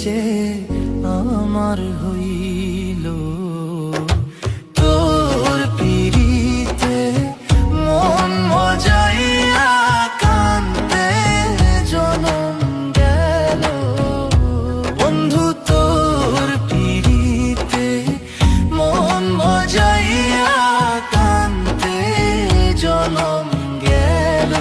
যে আমার হইল। তোর পিড়িতে মন মজাইয়া কান্দে জনম গেল। বন্ধু তোর পিড়িতে মন মজাইয়া কান্দে জনম গেল।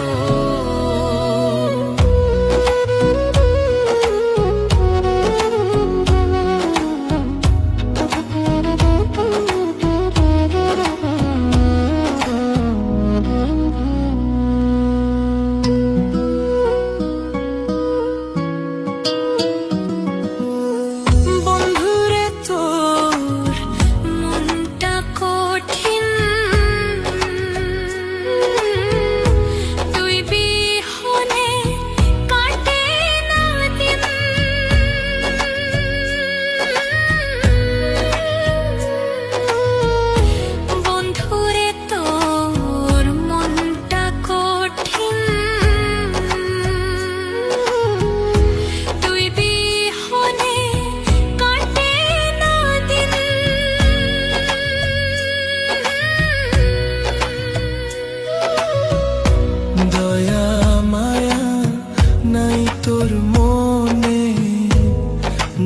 তোর মনে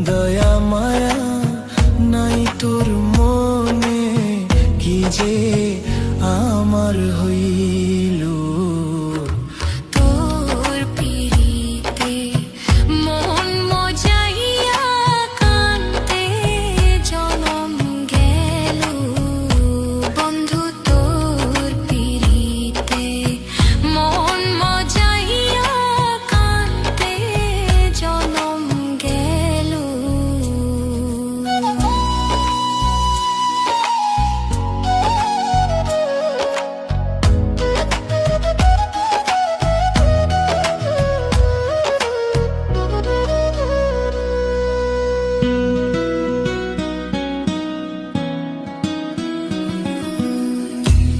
দয়া মায়া নাই, তোর মনে কি যে আমার হইল। তোর পিড়িতে মন মজাইয়া কান্দে জনম গেল। বন্ধু তোর পিড়িতে মন মজাইয়া কান্দে জনম গেল।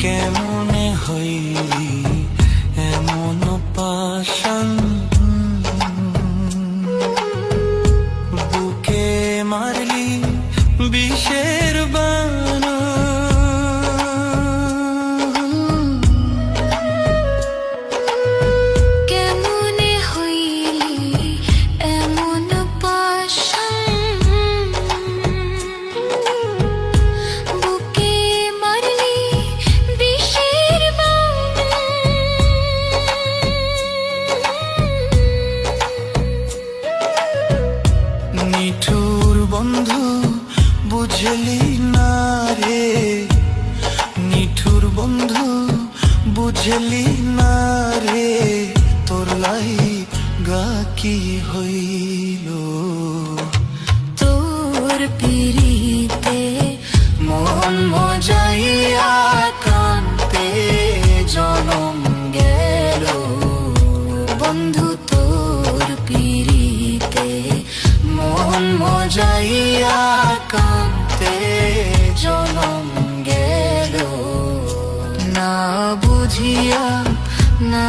কেমনে হইলি এমন পাশান, বুকে মারলি বিষের বানা। কেমনে হইলি এমন পাশান, বুকে মারলি বিষের বানা। নিঠুর বন্ধু বুঝলি না রে, নিঠুর বন্ধু বুঝলি না রে, তোর লাই গা কি হইল। তোর পিড়িতে মন মজাইয়া কান্দে জনম গেল। বন্ধু তোর পিড়িতে মন মজাইয়া কান্দে জনম গেল। না বুঝিয়া না